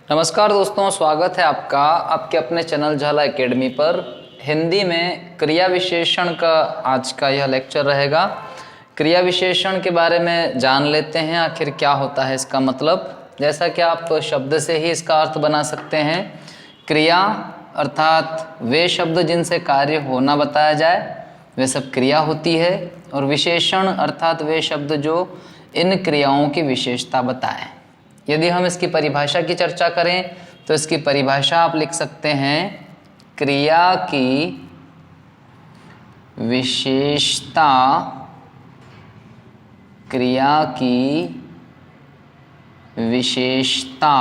नमस्कार दोस्तों, स्वागत है आपका आपके अपने चैनल झाला एकेडमी पर। हिंदी में क्रिया विशेषण का आज का यह लेक्चर रहेगा। क्रिया विशेषण के बारे में जान लेते हैं, आखिर क्या होता है इसका मतलब। जैसा कि आप शब्द से ही इसका अर्थ बना सकते हैं। क्रिया अर्थात वे शब्द जिनसे कार्य होना बताया जाए, वे सब क्रिया होती है। और विशेषण अर्थात वे शब्द जो इन क्रियाओं की विशेषता बताएं। यदि हम इसकी परिभाषा की चर्चा करें तो इसकी परिभाषा आप लिख सकते हैं, क्रिया की विशेषता, क्रिया की विशेषता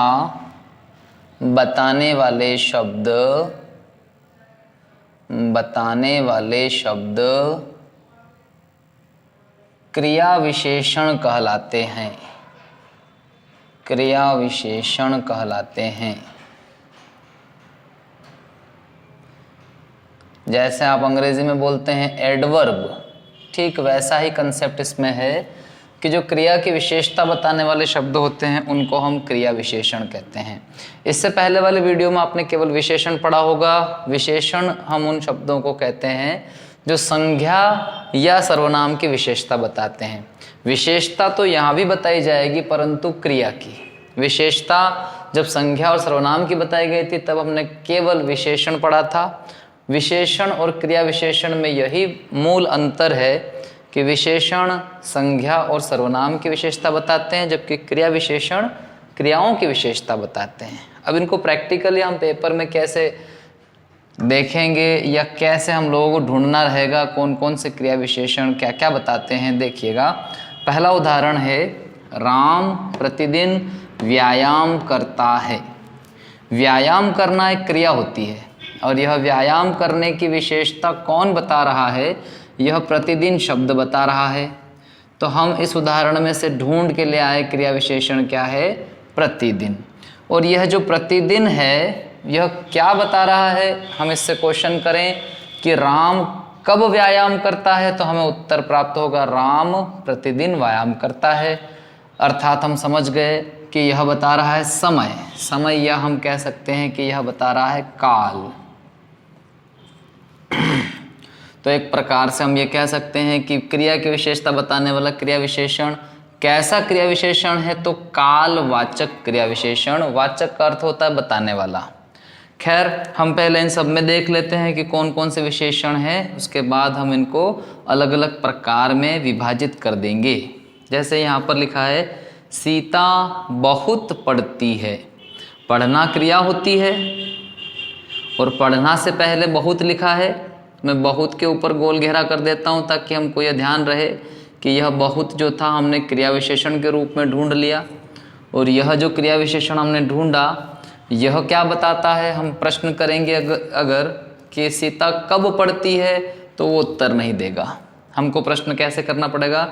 बताने वाले शब्द क्रिया विशेषण कहलाते हैं। क्रिया विशेषण कहलाते हैं। जैसे आप अंग्रेजी में बोलते हैं एडवर्ब, ठीक वैसा ही कंसेप्ट इसमें है कि जो क्रिया की विशेषता बताने वाले शब्द होते हैं उनको हम क्रिया विशेषण कहते हैं। इससे पहले वाले वीडियो में आपने केवल विशेषण पढ़ा होगा। विशेषण हम उन शब्दों को कहते हैं जो संज्ञा या सर्वनाम की विशेषता बताते हैं। विशेषता तो यहाँ भी बताई जाएगी, परंतु क्रिया की विशेषता जब संज्ञा और सर्वनाम की बताई गई थी तब हमने केवल विशेषण पढ़ा था। विशेषण और क्रिया विशेषण में यही मूल अंतर है कि विशेषण संज्ञा और सर्वनाम की विशेषता बताते हैं, जबकि क्रिया विशेषण क्रियाओं की विशेषता बताते हैं। अब इनको प्रैक्टिकली हम पेपर में कैसे देखेंगे या कैसे हम लोगों को ढूंढना रहेगा कौन कौन से क्रिया विशेषण क्या क्या बताते हैं, देखिएगा। पहला उदाहरण है, राम प्रतिदिन व्यायाम करता है। व्यायाम करना एक क्रिया होती है और यह व्यायाम करने की विशेषता कौन बता रहा है? यह प्रतिदिन शब्द बता रहा है। तो हम इस उदाहरण में से ढूंढ के ले आए क्रिया विशेषण क्या है? प्रतिदिन। और यह जो प्रतिदिन है यह क्या बता रहा है? हम इससे क्वेश्चन करें कि राम कब व्यायाम करता है, तो हमें उत्तर प्राप्त होगा राम प्रतिदिन व्यायाम करता है। अर्थात हम समझ गए कि यह बता रहा है समय, या हम कह सकते हैं कि यह बता रहा है काल। तो एक प्रकार से हम ये कह सकते हैं कि क्रिया की विशेषता बताने वाला क्रिया विशेषण कैसा क्रिया विशेषण है? तो कालवाचक क्रिया विशेषण। वाचक का अर्थ होता है बताने वाला। खैर, हम पहले इन सब में देख लेते हैं कि कौन कौन से विशेषण हैं, उसके बाद हम इनको अलग अलग प्रकार में विभाजित कर देंगे। जैसे यहाँ पर लिखा है, सीता बहुत पढ़ती है। पढ़ना क्रिया होती है और पढ़ना से पहले बहुत लिखा है। मैं बहुत के ऊपर गोल घेरा कर देता हूँ ताकि हमको यह ध्यान रहे कि यह बहुत जो था हमने क्रिया विशेषण के रूप में ढूंढ लिया, और यह जो क्रिया विशेषण हमने ढूंढा यह क्या बताता है? हम प्रश्न करेंगे अगर कि सीता कब पढ़ती है, तो वो उत्तर नहीं देगा। हमको प्रश्न कैसे करना पड़ेगा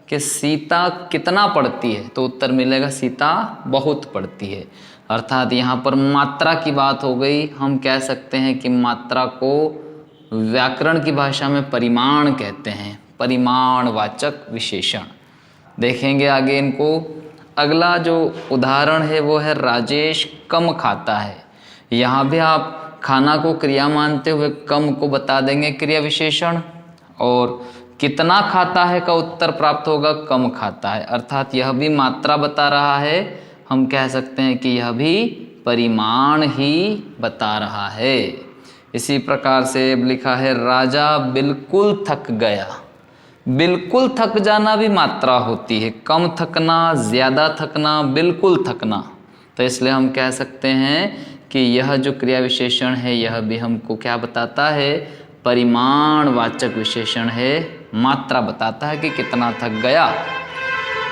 कि सीता कितना पढ़ती है, तो उत्तर मिलेगा सीता बहुत पढ़ती है। अर्थात यहाँ पर मात्रा की बात हो गई। हम कह सकते हैं कि मात्रा को व्याकरण की भाषा में परिमाण कहते हैं, परिमाणवाचक विशेषण। देखेंगे आगे इनको। अगला जो उदाहरण है वो है, राजेश कम खाता है। यहाँ भी आप खाना को क्रिया मानते हुए कम को बता देंगे क्रिया विशेषण, और कितना खाता है का उत्तर प्राप्त होगा कम खाता है। अर्थात यह भी मात्रा बता रहा है। हम कह सकते हैं कि यह भी परिमाण ही बता रहा है। इसी प्रकार से अब लिखा है, राजा बिल्कुल थक गया। बिल्कुल थक जाना भी मात्रा होती है। कम थकना, ज़्यादा थकना, बिल्कुल थकना। तो इसलिए हम कह सकते हैं कि यह जो क्रिया विशेषण है यह भी हमको क्या बताता है? परिमाणवाचक विशेषण है। मात्रा बताता है कि कितना थक गया।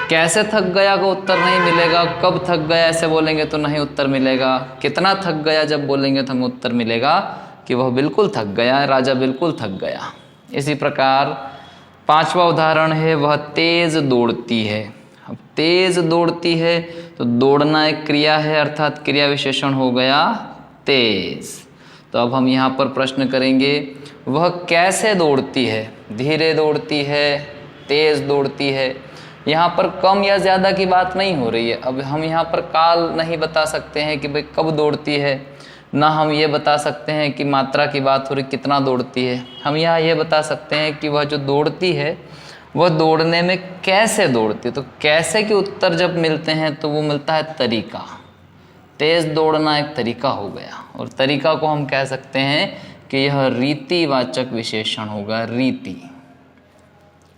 कैसे थक गया का उत्तर नहीं मिलेगा। कब थक गया ऐसे बोलेंगे तो नहीं उत्तर मिलेगा। कितना थक गया जब बोलेंगे तो हमें उत्तर मिलेगा कि वह बिल्कुल थक गया, राजा बिल्कुल थक गया। इसी प्रकार पांचवा उदाहरण है, वह तेज दौड़ती है। अब तेज दौड़ती है तो दौड़ना एक क्रिया है, अर्थात क्रिया विशेषण हो गया तेज। तो अब हम यहाँ पर प्रश्न करेंगे, वह कैसे दौड़ती है? धीरे दौड़ती है, तेज दौड़ती है? यहाँ पर कम या ज़्यादा की बात नहीं हो रही है। अब हम यहाँ पर काल नहीं बता सकते हैं कि भाई कब दौड़ती है, ना हम ये बता सकते हैं कि मात्रा की बात हो रही कितना दौड़ती है। हम यहाँ ये बता सकते हैं कि वह जो दौड़ती है वह दौड़ने में कैसे दौड़ती है। तो कैसे के उत्तर जब मिलते हैं तो वो मिलता है तरीका। तेज़ दौड़ना एक तरीका हो गया, और तरीका को हम कह सकते हैं कि यह रीतिवाचक विशेषण होगा, रीति।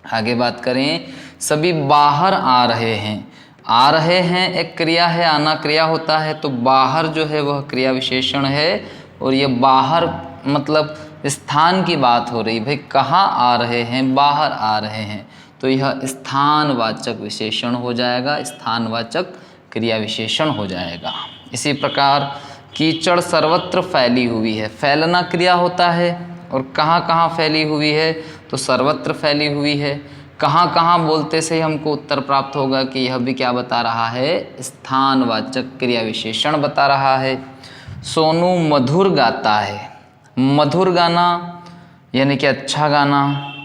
आगे बात करें, सभी बाहर आ रहे हैं। आ रहे हैं एक क्रिया है, आना क्रिया होता है, तो बाहर जो है वह क्रिया विशेषण है। और ये बाहर मतलब स्थान की बात हो रही, भाई कहाँ आ रहे हैं, बाहर आ रहे हैं, तो यह स्थानवाचक विशेषण हो जाएगा, स्थानवाचक क्रिया विशेषण हो जाएगा। इसी प्रकार कीचड़ सर्वत्र फैली हुई है, फैलना क्रिया होता है, और कहाँ कहाँ फैली हुई है, तो सर्वत्र फैली हुई है। कहाँ कहाँ बोलते से हमको उत्तर प्राप्त होगा कि यह भी क्या बता रहा है, स्थानवाचक क्रिया विशेषण बता रहा है। सोनू मधुर गाता है, मधुर गाना यानी कि अच्छा गाना,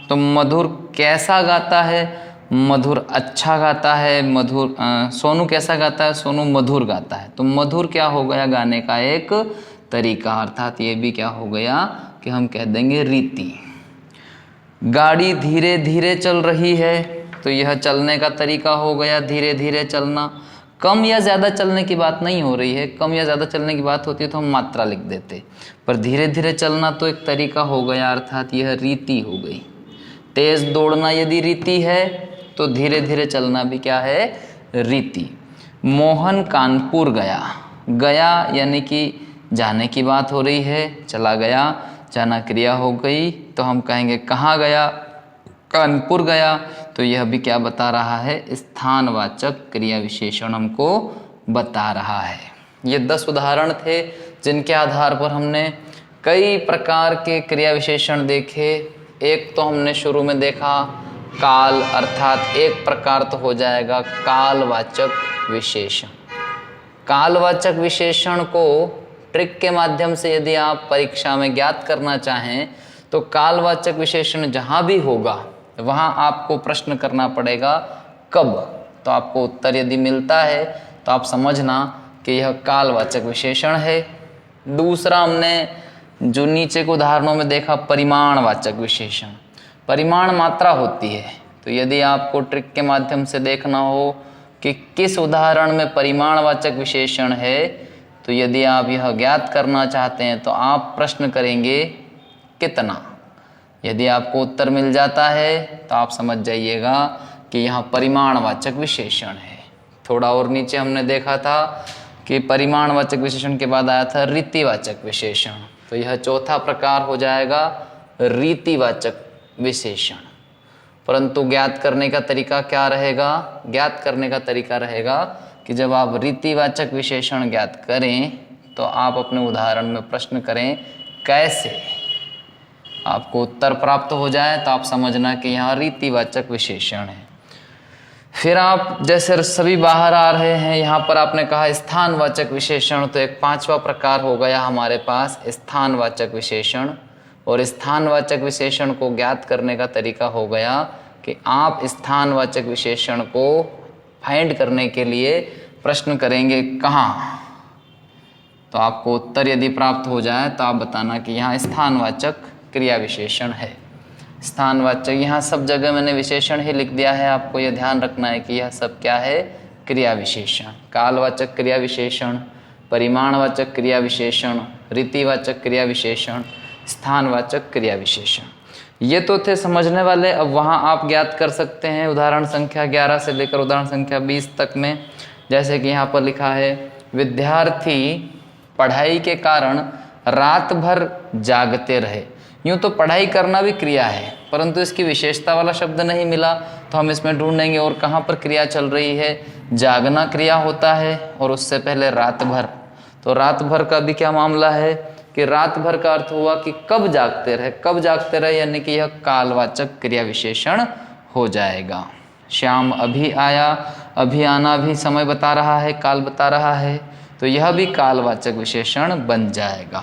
तो मधुर कैसा गाता है, मधुर अच्छा गाता है। मधुर सोनू कैसा गाता है, सोनू मधुर गाता है, तो मधुर क्या हो गया, गाने का एक तरीका, अर्थात ये भी क्या हो गया कि हम कह देंगे रीति। गाड़ी धीरे धीरे चल रही है, तो यह चलने का तरीका हो गया, धीरे धीरे चलना। कम या ज़्यादा चलने की बात नहीं हो रही है, कम या ज़्यादा चलने की बात होती है तो हम मात्रा लिख देते, पर धीरे धीरे चलना तो एक तरीका हो गया, अर्थात यह रीति हो गई। तेज़ दौड़ना यदि रीति है तो धीरे धीरे चलना भी क्या है, रीति। मोहन कानपुर गया, गया यानी कि जाने की बात हो रही है, चला गया, जाना क्रिया हो गई, तो हम कहेंगे कहाँ गया, कानपुर गया, तो यह भी क्या बता रहा है, स्थानवाचक क्रिया विशेषण हमको बता रहा है। ये 10 उदाहरण थे जिनके आधार पर हमने कई प्रकार के क्रिया विशेषण देखे। एक तो हमने शुरू में देखा काल, अर्थात एक प्रकार तो हो जाएगा कालवाचक विशेषण। कालवाचक विशेषण को ट्रिक के माध्यम से यदि आप परीक्षा में ज्ञात करना चाहें तो कालवाचक विशेषण जहाँ भी होगा वहाँ आपको प्रश्न करना पड़ेगा कब, तो आपको उत्तर यदि मिलता है तो आप समझना कि यह कालवाचक विशेषण है। दूसरा हमने जो नीचे के उदाहरणों में देखा परिमाणवाचक विशेषण, परिमाण मात्रा होती है, तो यदि आपको ट्रिक के माध्यम से देखना हो कि किस उदाहरण में परिमाणवाचक विशेषण है, तो यदि आप यह ज्ञात करना चाहते हैं तो आप प्रश्न करेंगे कितना। यदि आपको उत्तर मिल जाता है तो आप समझ जाइएगा कि यहाँ परिमाणवाचक विशेषण है। थोड़ा और नीचे हमने देखा था कि परिमाणवाचक विशेषण के बाद आया था रीतिवाचक विशेषण, तो यह चौथा प्रकार हो जाएगा रीतिवाचक विशेषण। परंतु ज्ञात करने का तरीका क्या रहेगा, ज्ञात करने का तरीका रहेगा कि जब आप रीतिवाचक विशेषण ज्ञात करें तो आप अपने उदाहरण में प्रश्न करें कैसे, आपको उत्तर प्राप्त हो जाए तो आप समझना कि यहाँ रीतिवाचक विशेषण है। फिर आप जैसे सभी बाहर आ रहे हैं, यहाँ पर आपने कहा स्थानवाचक विशेषण, तो एक 5वां प्रकार हो गया हमारे पास स्थानवाचक विशेषण। और स्थानवाचक विशेषण को ज्ञात करने का तरीका हो गया कि आप स्थानवाचक विशेषण को फाइंड करने के लिए प्रश्न करेंगे कहाँ, तो आपको उत्तर यदि प्राप्त हो जाए तो आप बताना कि यहाँ स्थानवाचक क्रिया विशेषण है। स्थानवाचक, यहाँ सब जगह मैंने विशेषण ही लिख दिया है, आपको यह ध्यान रखना है कि यह सब क्या है, क्रिया विशेषण। कालवाचक क्रिया विशेषण, परिमाणवाचक क्रिया विशेषण, रीतिवाचक क्रिया विशेषण, स्थानवाचक क्रिया विशेषण, ये तो थे समझने वाले। अब वहाँ आप ज्ञात कर सकते हैं उदाहरण संख्या 11 से लेकर उदाहरण संख्या 20 तक में। जैसे कि यहाँ पर लिखा है विद्यार्थी पढ़ाई के कारण रात भर जागते रहे। यूँ तो पढ़ाई करना भी क्रिया है, परंतु इसकी विशेषता वाला शब्द नहीं मिला, तो हम इसमें ढूंढेंगे और कहाँ पर क्रिया चल रही है। जागना क्रिया होता है और उससे पहले रात भर, तो रात भर का भी क्या मामला है कि रात भर का अर्थ हुआ कि कब जागते रहे, कब जागते रहे, यानी कि यह कालवाचक क्रिया विशेषण हो जाएगा। श्याम अभी आया, अभी आना भी समय बता रहा है, काल बता रहा है, तो यह भी कालवाचक विशेषण बन जाएगा।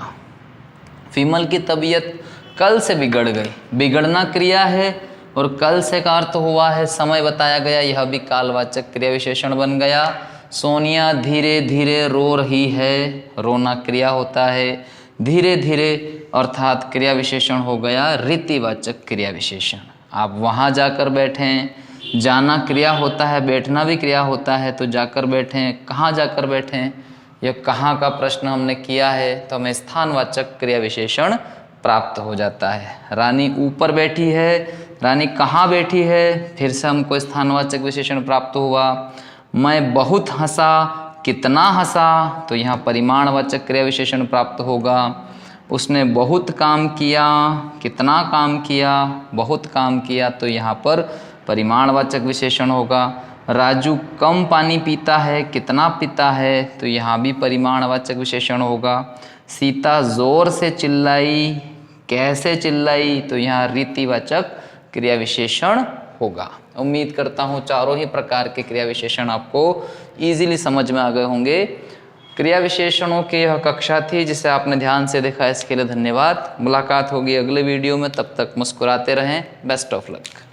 विमल की तबीयत कल से बिगड़ गई, बिगड़ना क्रिया है और कल से का अर्थ हुआ है समय बताया गया, यह भी कालवाचक क्रिया विशेषण बन गया। सोनिया धीरे धीरे रो रही है, रोना क्रिया होता है। धीरे धीरे अर्थात क्रिया विशेषण हो गया रीतिवाचक क्रिया विशेषण। आप वहाँ जाकर बैठें, जाना क्रिया होता है, बैठना भी क्रिया होता है, तो जाकर बैठें, कहाँ जाकर बैठें, यह कहाँ का प्रश्न हमने किया है तो हमें स्थानवाचक क्रिया विशेषण प्राप्त हो जाता है। रानी ऊपर बैठी है, रानी कहाँ बैठी है, फिर से हमको स्थानवाचक विशेषण प्राप्त हुआ। मैं बहुत हंसा, कितना हंसा, तो यहाँ परिमाणवाचक क्रिया विशेषण प्राप्त होगा। उसने बहुत काम किया, कितना काम किया, बहुत काम किया, तो यहाँ पर परिमाणवाचक विशेषण होगा। राजू कम पानी पीता है, कितना पीता है, तो यहाँ भी परिमाणवाचक विशेषण होगा। सीता जोर से चिल्लाई, कैसे चिल्लाई, तो यहाँ रीतिवाचक क्रिया विशेषण होगा। उम्मीद करता हूँ चारों ही प्रकार के क्रिया विशेषण आपको इजीली समझ में आ गए होंगे। क्रिया विशेषणों की यह कक्षा थी जिसे आपने ध्यान से देखा, इसके लिए धन्यवाद। मुलाकात होगी अगले वीडियो में, तब तक मुस्कुराते रहें। Best of luck.